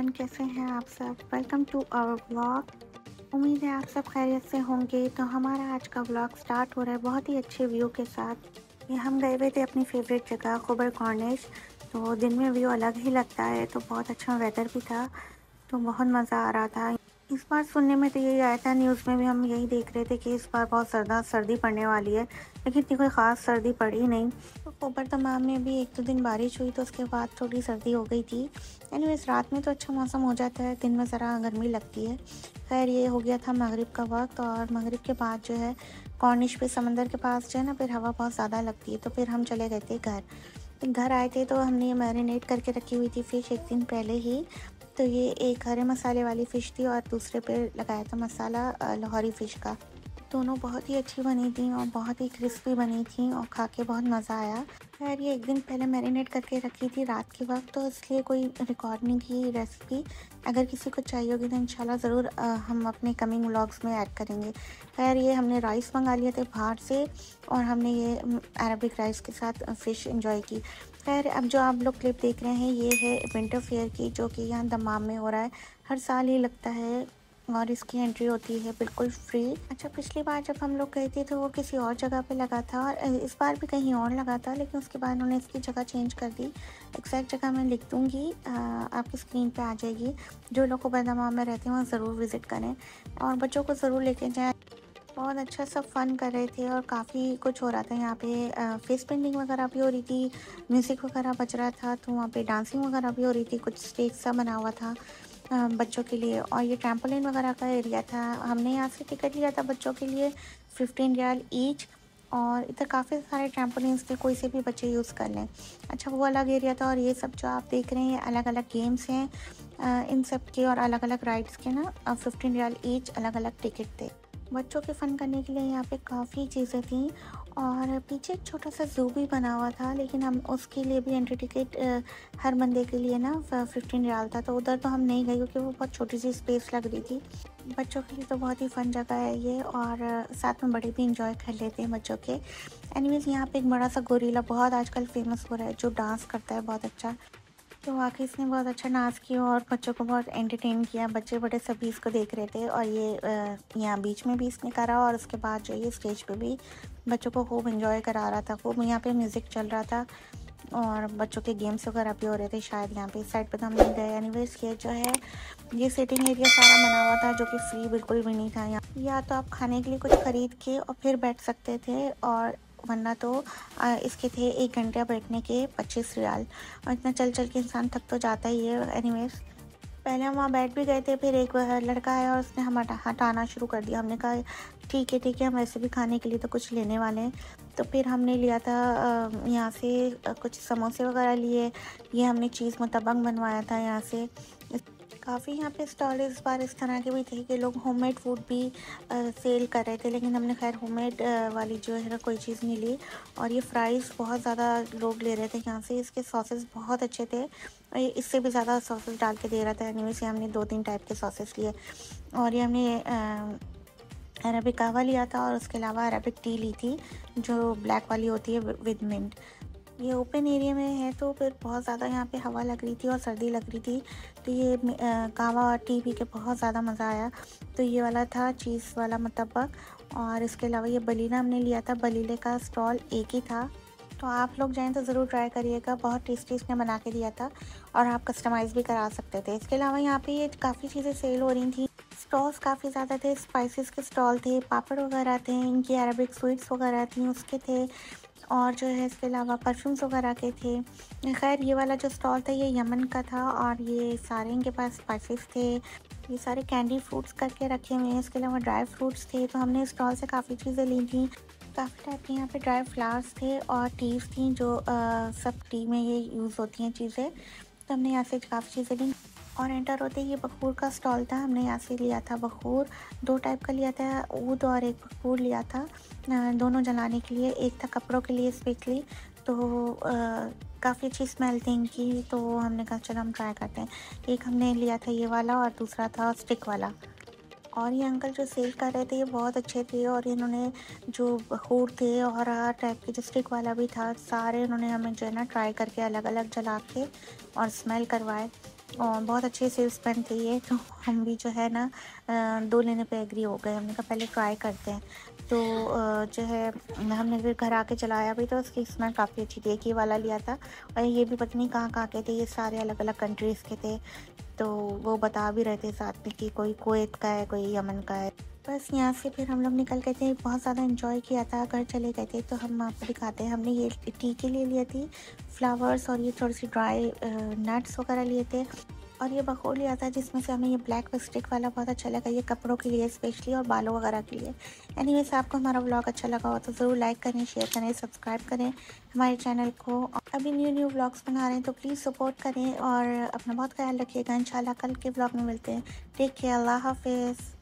Everyone, कैसे हैं आप सब। Welcome to our vlog. उम्मीद है आप सब खैरियत से होंगे। तो हमारा आज का व्लॉग स्टार्ट हो रहा है बहुत ही अच्छे व्यू के साथ। ये हम गए हुए थे अपनी फेवरेट जगह खुबर कॉर्निश। तो दिन में व्यू अलग ही लगता है, तो बहुत अच्छा वेदर भी था, तो बहुत मज़ा आ रहा था। इस बार सुनने में तो यही आया था, न्यूज़ में भी हम यही देख रहे थे कि इस बार बहुत सर्दी पड़ने वाली है, लेकिन इतनी कोई ख़ास सर्दी पड़ी नहीं। तो ऊपर तमाम में भी 1-2 दिन बारिश हुई, तो उसके बाद थोड़ी सर्दी हो गई थी। एनीवेज़ रात में तो अच्छा मौसम हो जाता है, दिन में ज़रा गर्मी लगती है। खैर ये हो गया था मगरिब का वक्त, और मगरिब के बाद जो है कॉर्निश पे समंदर के पास जो है ना, फिर हवा बहुत ज़्यादा लगती है, तो फिर हम चले गए थे घर। घर आए थे तो हमने ये मैरिनेट करके रखी हुई थी फ़िश एक दिन पहले ही। तो ये एक हरे मसाले वाली फ़िश थी और दूसरे पे लगाया था मसाला लाहौरी फ़िश का। दोनों बहुत ही अच्छी बनी थी और बहुत ही क्रिस्पी बनी थी और खा के बहुत मज़ा आया। खैर ये एक दिन पहले मैरिनेट करके रखी थी रात के वक्त, तो इसलिए कोई रिकॉर्ड नहीं की रेसिपी। अगर किसी को चाहिए होगी तो इंशाल्लाह ज़रूर हम अपने कमिंग व्लॉग्स में ऐड करेंगे। खैर ये हमने राइस मंगा लिए थे बाहर से, और हमने ये अरबिक राइस के साथ फ़िश इंजॉय की। खैर अब जो आप लोग क्लिप देख रहे हैं ये है विंटर फेयर की, जो कि यहाँ दमाम में हो रहा है। हर साल ही लगता है और इसकी एंट्री होती है बिल्कुल फ्री। अच्छा, पिछली बार जब हम लोग गए थे तो वो किसी और जगह पे लगा था, और इस बार भी कहीं और लगा था, लेकिन उसके बाद उन्होंने इसकी जगह चेंज कर दी। एग्जैक्ट जगह मैं लिख दूँगी, आपकी स्क्रीन पे आ जाएगी। जो लोग ऊबर दमाम में रहते हैं वहाँ ज़रूर विज़िट करें और बच्चों को ज़रूर लेके जाएँ। बहुत अच्छा सब फन कर रहे थे और काफ़ी कुछ हो रहा था यहाँ पे। फेस पेंटिंग वगैरह भी हो रही थी, म्यूज़िक वगैरह बज रहा था, तो वहाँ पे डांसिंग वगैरह भी हो रही थी। कुछ स्टेज सा बना हुआ था बच्चों के लिए, और ये ट्रैम्पोलिन वगैरह का एरिया था। हमने यहाँ से टिकट लिया था बच्चों के लिए 15 रियाल ईच, और इधर काफ़ी सारे ट्रैम्पोलिन्स थे, कोई से भी बच्चे यूज़ कर लें। अच्छा, वो अलग एरिया था, और ये सब जो आप देख रहे हैं अलग अलग गेम्स हैं। इन सब के और अलग अलग राइड्स के ना 15 रियाल ईच अलग अलग टिकट थे। बच्चों के फ़न करने के लिए यहाँ पे काफ़ी चीज़ें थीं, और पीछे एक छोटा सा ज़ू भी बना हुआ था, लेकिन हम उसके लिए भी एंट्री टिकट हर बंदे के लिए ना 15 रियाल था, तो उधर तो हम नहीं गए क्योंकि वो बहुत छोटी सी स्पेस लग रही थी। बच्चों के लिए तो बहुत ही फ़न जगह है ये, और साथ में बड़े भी इंजॉय कर लेते हैं बच्चों के। एनीवेज़ यहाँ पे एक बड़ा सा गोरिल्ला बहुत आजकल फेमस हो रहा है, जो डांस करता है बहुत अच्छा। तो वाक़ई इसने बहुत अच्छा डांस किया और बच्चों को बहुत एंटरटेन किया। बच्चे बड़े सभी इसको देख रहे थे, और ये यहाँ बीच में भी इसने करा, और उसके बाद जो ये स्टेज पे भी बच्चों को खूब एंजॉय करा रहा था। खूब यहाँ पे म्यूज़िक चल रहा था और बच्चों के गेम्स वगैरह भी हो रहे थे शायद यहाँ पे। इस साइड पे तो हम नहीं गए। एनीवेज़ ये जो है ये सिटिंग एरिया सारा बना हुआ था, जो कि फ्री बिल्कुल भी नहीं था। यहाँ या तो आप खाने के लिए कुछ ख़रीद के और फिर बैठ सकते थे, और वरना तो इसके थे 1 घंटे बैठने के 25 रियाल, और इतना चल चल के इंसान थक तो जाता ही है। एनीवेज़ पहले हम वहाँ बैठ भी गए थे, फिर एक लड़का आया और उसने हम हटाना शुरू कर दिया। हमने कहा ठीक है, हम वैसे भी खाने के लिए तो कुछ लेने वाले हैं। तो फिर हमने लिया था यहाँ से कुछ समोसे वगैरह लिए। ये हमने चीज़ मुतब्बक बनवाया था यहाँ से। काफ़ी यहाँ पे स्टॉल इस बार इस तरह के भी थे कि लोग होममेड फूड भी सेल कर रहे थे, लेकिन हमने खैर होममेड वाली जो है ना कोई चीज़ नहीं ली। और ये फ्राइज़ बहुत ज़्यादा लोग ले रहे थे यहाँ से। इसके सॉसेस बहुत अच्छे थे, और ये इससे भी ज़्यादा सॉसेस डाल के दे रहा था। एनीवेज़ से हमने 2-3 टाइप के सॉसेस लिए, और ये हमने अरेबिक कहवा लिया था, और उसके अलावा अरेबिक टी ली थी, जो ब्लैक वाली होती है विद मिंट। ये ओपन एरिया में है, तो फिर बहुत ज़्यादा यहाँ पे हवा लग रही थी और सर्दी लग रही थी, तो ये कहवा और टी पी के बहुत ज़्यादा मज़ा आया। तो ये वाला था चीज़ वाला मुतब्बक, और इसके अलावा ये बलीना हमने लिया था। बलीले का स्टॉल एक ही था, तो आप लोग जाएँ तो ज़रूर ट्राई करिएगा। बहुत टेस्टी इसने बना के दिया था, और आप कस्टमाइज़ भी करा सकते थे। इसके अलावा यहाँ पे ये काफ़ी चीज़ें सेल हो रही थी। स्टॉल्स काफ़ी ज़्यादा थे, स्पाइसेस के स्टॉल थे, पापड़ वगैरह थे, इनकी अरबिक स्वीट्स वगैरह थी उसके थे, और जो है इसके अलावा परफ्यूम्स वगैरह के थे। खैर ये वाला जो स्टॉल था ये यमन का था, और ये सारे इनके पास स्पाइसेस थे। ये सारे कैंडी फ्रूट्स करके रखे हुए हैं। इसके अलावा ड्राई फ्रूट्स थे, तो हमने स्टॉल से काफ़ी चीज़ें ली थी। काफ़ी टाइप के यहाँ पे ड्राई फ्लावर्स थे और टीज़ थी, जो सब टी में ये यूज़ होती हैं चीज़ें। तो हमने यहाँ से काफ़ी चीज़ें ली, और एंटर होते ही ये बखूर का स्टॉल था। हमने यहाँ से लिया था बखूर, 2 टाइप का लिया था, ऊद और एक बखूर लिया था, दोनों जलाने के लिए। एक था कपड़ों के लिए स्पेशली, तो काफ़ी अच्छी स्मेल थी इनकी, तो हमने कहा चलो हम ट्राई करते हैं। एक हमने लिया था ये वाला, और दूसरा था स्टिक वाला। और ये अंकल जो सेल कर रहे थे ये बहुत अच्छे थे, और इन्होंने जो बखूर थे और हर टाइप के जो स्टिक वाला भी था, सारे उन्होंने हमें जो है ना ट्राई करके अलग अलग जला के और स्मेल करवाए। और बहुत अच्छे सेल्समैन थे ये, तो हम भी जो है ना 2 लेने पे एग्री हो गए। हमने कहा पहले ट्राई करते हैं। तो जो है हमने फिर घर आके चलाया भी, तो उसकी स्मेल काफ़ी अच्छी थी। एक ये वाला लिया था और ये भी पता नहीं कहाँ-कहाँ के थे, ये सारे अलग-अलग कंट्रीज़ के थे। तो वो बता भी रहे थे साथ में कि कोई कुवैत का है, कोई यमन का है। बस यहाँ से फिर हम लोग निकल गए थे, बहुत ज़्यादा एन्जॉय किया था। घर चले गए थे, तो हम आपको दिखाते हैं। हमने ये टी के लिए लिए थी फ्लावर्स, और ये थोड़ी-सी ड्राई नट्स वगैरह लिए थे। और ये बखोल लिया था जिसमें से हमें ये ब्लैक स्टिक वाला बहुत अच्छा लगा, ये कपड़ों के लिए स्पेशली और बालों वगैरह के लिए। एनीवेज़, आपको हमारा व्लॉग अच्छा लगा हो तो ज़रूर लाइक करें, शेयर करें, सब्सक्राइब करें हमारे चैनल को। अभी न्यू व्लॉग्स बना रहे हैं, तो प्लीज़ सपोर्ट करें और अपना बहुत ख्याल रखिएगा। इंशाल्लाह कल के व्लॉग में मिलते हैं। टेक केयर, अल्लाह हाफ़िज़।